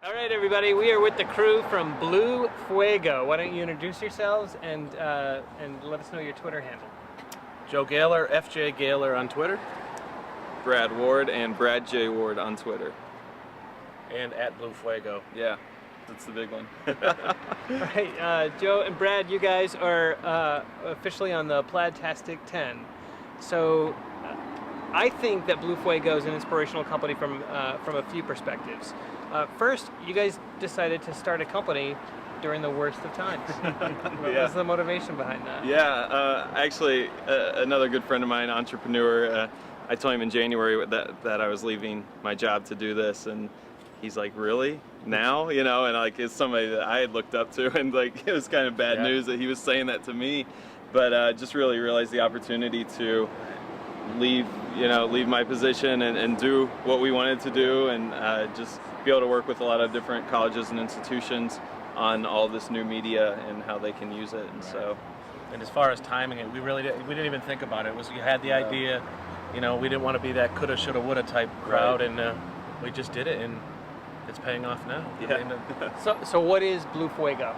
All right, everybody, we are with the crew from BlueFuego. Why don't you introduce yourselves and let us know your Twitter handle. Joe Gaylor, FJ Gaylor on Twitter. Brad Ward and Brad J. Ward on Twitter. And at BlueFuego. Yeah, that's the big one. All right, Joe and Brad, you guys are officially on the Plaidtastic 10. So I think that BlueFuego is an inspirational company from a few perspectives. First, you guys decided to start a company during the worst of times. What was the motivation behind that? Yeah, actually, another good friend of mine, entrepreneur, I told him in January that I was leaving my job to do this, and he's like, really? Now? You know, and like it's somebody that I had looked up to, and like it was kind of bad news that he was saying that to me, but just really realized the opportunity to leave my position and do what we wanted to do, and just be able to work with a lot of different colleges and institutions on all this new media and how they can use it. And so, and as far as timing it, we didn't even think about it. It was, you had the idea, we didn't want to be that coulda, shoulda, woulda type crowd, and we just did it, and it's paying off now. Yeah. I mean, So what is BlueFuego?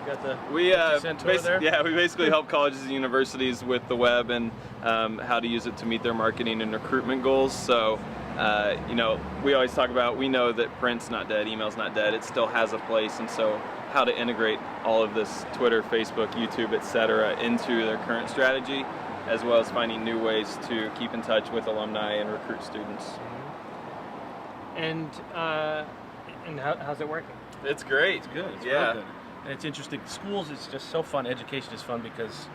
you got the we there? Yeah, we basically help colleges and universities with the web and how to use it to meet their marketing and recruitment goals. So we always talk about, we know that print's not dead, email's not dead, it still has a place, and so how to integrate all of this Twitter, Facebook, YouTube, etc. into their current strategy, as well as finding new ways to keep in touch with alumni and recruit students. And how's it working? It's great. It's good. It's yeah. real good. And it's interesting. Schools, it's just so fun. Education is fun because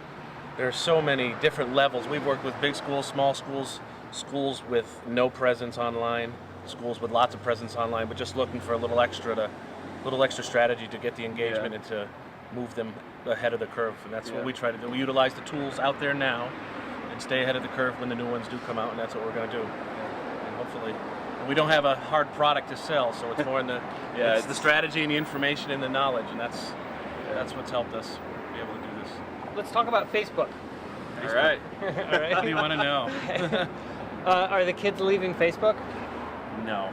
there are so many different levels. We've worked with big schools, small schools, schools with no presence online, schools with lots of presence online, but just looking for a little extra strategy to get the engagement and to move them ahead of the curve. And that's what we try to do. We utilize the tools out there now and stay ahead of the curve when the new ones do come out, and that's what we're going to do. And hopefully, we don't have a hard product to sell, so it's more in the it's the strategy and the information and the knowledge, and that's what's helped us be able to do this. Let's talk about Facebook. All right. All right. What do you want to know? Are the kids leaving Facebook? No,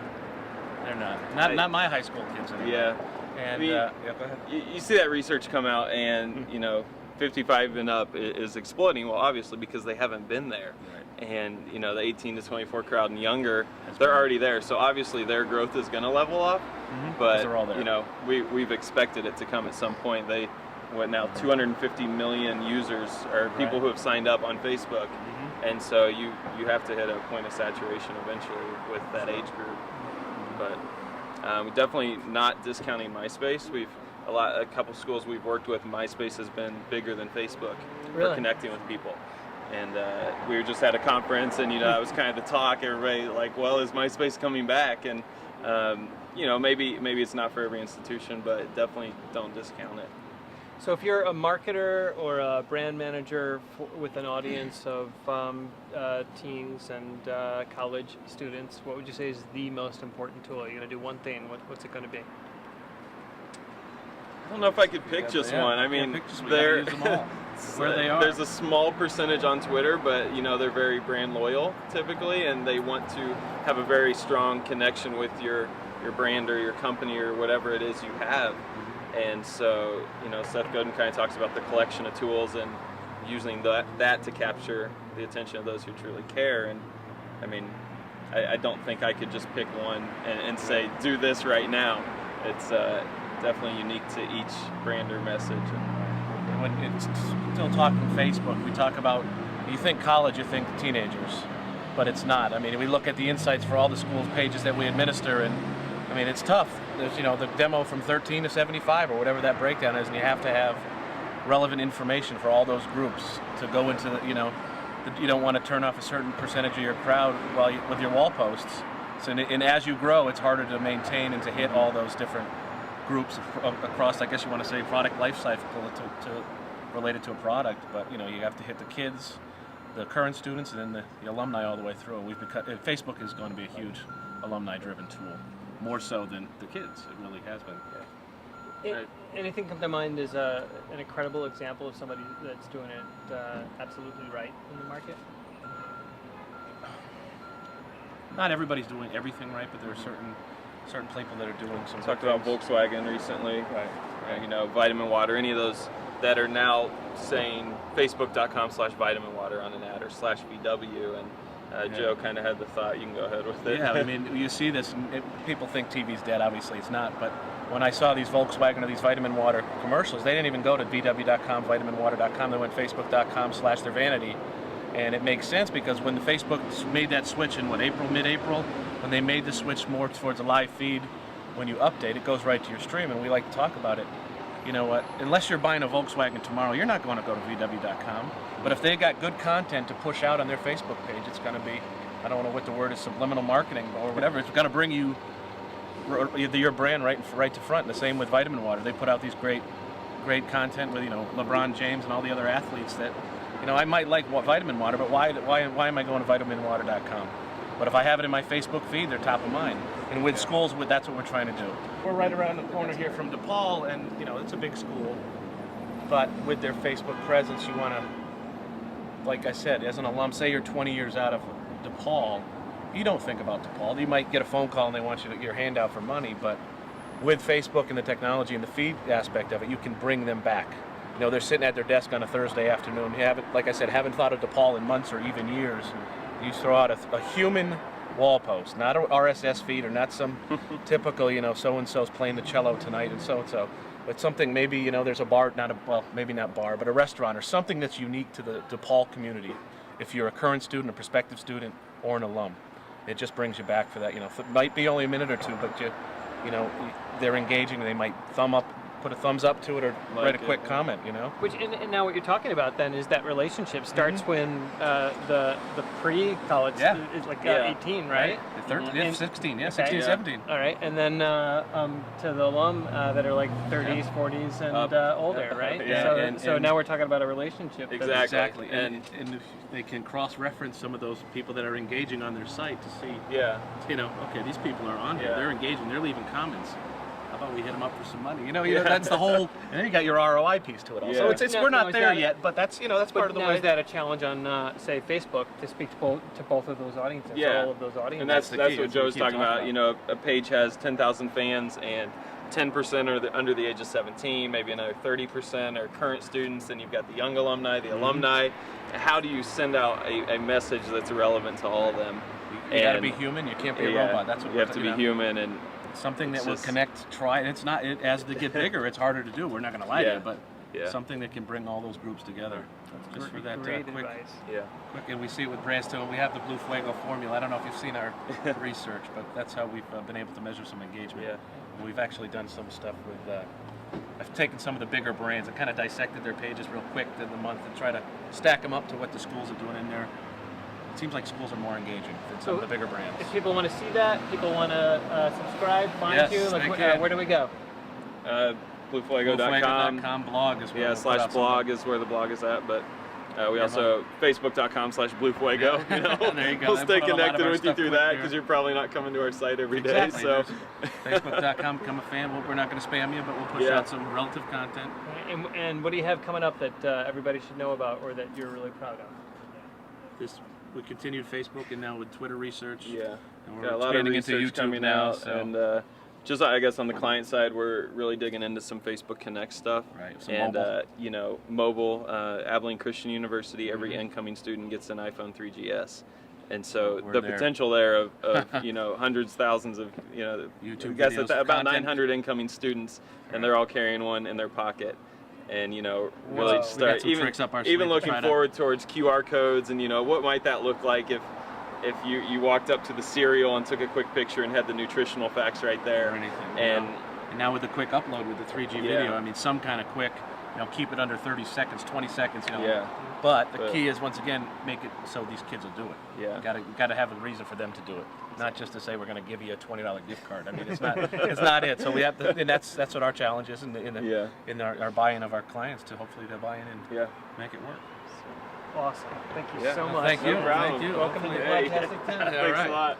they're not. Not my high school kids anymore. Yeah. And go ahead. You see that research come out, and 55 and up is exploding. Well, obviously because they haven't been there, and the 18 to 24 crowd and younger, they're already there. So obviously their growth is going to level off. But they're all there. we've expected it to come at some point. They now 250 million users or people who have signed up on Facebook, and so you have to hit a point of saturation eventually with that age group. But definitely not discounting MySpace. A couple schools we've worked with, MySpace has been bigger than Facebook for connecting with people. And we were just at a conference, and that was kind of the talk. Everybody like, well, is MySpace coming back? And maybe it's not for every institution, but definitely don't discount it. So if you're a marketer or a brand manager with an audience of teens and college students, what would you say is the most important tool? You're going to do one thing. What's it going to be? I don't know if I could pick just one. I mean, use them all. Where they are. There's a small percentage on Twitter, but they're very brand loyal typically, and they want to have a very strong connection with your brand or your company or whatever it is you have. And so, Seth Godin kind of talks about the collection of tools and using that to capture the attention of those who truly care. And I mean, I don't think I could just pick one and say, do this right now. It's definitely unique to each brand or message. And when it's still talking Facebook, we talk about, you think college, you think teenagers, but it's not. I mean, we look at the insights for all the schools pages that we administer, and I mean, it's tough. There's, the demo from 13 to 75 or whatever that breakdown is, and you have to have relevant information for all those groups to go into the, you don't want to turn off a certain percentage of your crowd with your wall posts. So, and as you grow, it's harder to maintain and to hit all those different groups across, I guess you want to say, product life cycle to related to a product. But you have to hit the kids, the current students, and then the alumni all the way through. Facebook is going to be a huge alumni-driven tool, more so than the kids. It really has been. Anything come to mind as an incredible example of somebody that's doing it absolutely right in the market? Not everybody's doing everything right, but there are certain certain people that are doing some. Talked good about things. Volkswagen recently. Right. You know, Vitamin Water. Any of those that are now saying Facebook.com/Vitamin Water on an ad or /VW, and Joe kind of had the thought. You can go ahead with it. Yeah, I mean, you see this, and people think TV's dead. Obviously, it's not. But when I saw these Volkswagen or these Vitamin Water commercials, they didn't even go to VW.com, VitaminWater.com. They went Facebook.com/their vanity, and it makes sense because when the Facebook made that switch in mid-April, when they made the switch more towards a live feed, when you update, it goes right to your stream, and we like to talk about it. You know what? Unless you're buying a Volkswagen tomorrow, you're not going to go to VW.com. But if they got good content to push out on their Facebook page, it's going to be, I don't know what the word is, subliminal marketing or whatever. It's going to bring you your brand right to front. And the same with Vitamin Water. They put out these great content with, you know, LeBron James and all the other athletes that, you know, I might like Vitamin Water, but why am I going to VitaminWater.com? But if I have it in my Facebook feed, they're top of mind. And with schools, that's what we're trying to do. We're right around the corner here from DePaul, and you know it's a big school. But with their Facebook presence, you want to, like I said, as an alum, say you're 20 years out of DePaul, you don't think about DePaul. You might get a phone call and they want you to get your hand out for money, but with Facebook and the technology and the feed aspect of it, you can bring them back. You know, they're sitting at their desk on a Thursday afternoon. You haven't, like I said, haven't thought of DePaul in months or even years. You throw out a human wall post, not an RSS feed or not some typical, you know, so-and-so's playing the cello tonight and so-and-so, but something maybe, you know, there's a bar, maybe not bar, but a restaurant or something that's unique to the DePaul community. If you're a current student, a prospective student, or an alum, it just brings you back for that, you know. It might be only a minute or two, but you know, they're engaging. They might put a thumbs up to it or write a quick comment, you know. Which and now what you're talking about then is that relationship starts when the pre-college is like 18, right? 13, 16, okay. 16, 17. All right, and then to the alum that are like 30s, 40s, and older, right? Yeah. So now we're talking about a relationship. Exactly. And they can cross-reference some of those people that are engaging on their site to see, you know, okay, these people are on here, they're engaging, they're leaving comments. How about we hit them up for some money? You know, that's the whole. And then you got your ROI piece to it also. Yeah. We're not there yet, but that's part of the way. Is that a challenge on say Facebook to speak to both of those audiences? Yeah. All of those audiences. And that's the key. what Joe's talking about. You know, a page has 10,000 fans and 10% are under the age of 17, maybe another 30% are current students, and you've got the young alumni, the alumni. How do you send out a message that's relevant to all of them? You got to be human. You can't be a robot. That's what you have to be human and something that will connect. It's not. As they get bigger, it's harder to do. We're not going to lie to you, but something that can bring all those groups together. Just for that great quick, advice. Quick, and we see it with brands too. And we have the BlueFuego formula. I don't know if you've seen our research, but that's how we've been able to measure some engagement. And we've actually done some stuff with. I've taken some of the bigger brands and kind of dissected their pages real quick in the month and try to stack them up to what the schools are doing in there. It seems like schools are more engaging than some of the bigger brands. If people want to see that, people want to subscribe, find you, like, where do we go? BlueFuego.com blog is where /blog is where the blog is at, but we also Facebook.com/BlueFuego. You know, there you go. We'll stay connected with you through that because you're probably not coming to our site every day. So Facebook.com, become a fan. We're not going to spam you, but we'll push out some relative content. And what do you have coming up that everybody should know about or that you're really proud of? We continued Facebook and now with Twitter research. Yeah, and we're got a lot of research into YouTube coming now, out, and just I guess on the client side, we're really digging into some Facebook Connect stuff. Right. Some and mobile. You know, mobile. Abilene Christian University, every incoming student gets an iPhone 3GS. And so the potential there of you know, hundreds, thousands of, you know, YouTube I guess videos, about content. 900 incoming students, and they're all carrying one in their pocket. And you know, really start even looking forward towards QR codes, and you know, what might that look like if you walked up to the cereal and took a quick picture and had the nutritional facts right there, or anything. And now with the quick upload with the 3G video, I mean, some kind of quick, you know, keep it under 30 seconds, 20 seconds, you know. But the key is, once again, make it so these kids will do it. You got to have a reason for them to do it, not just to say we're going to give you a $20 gift card. I mean, it's not it. So we have to, and that's what our challenge is in our buy-in of our clients, to hopefully they're buying in, make it work. Awesome. Thank you so much. Thank you. No problem. Thank you. Welcome to the Fantastic 10. Thanks a lot.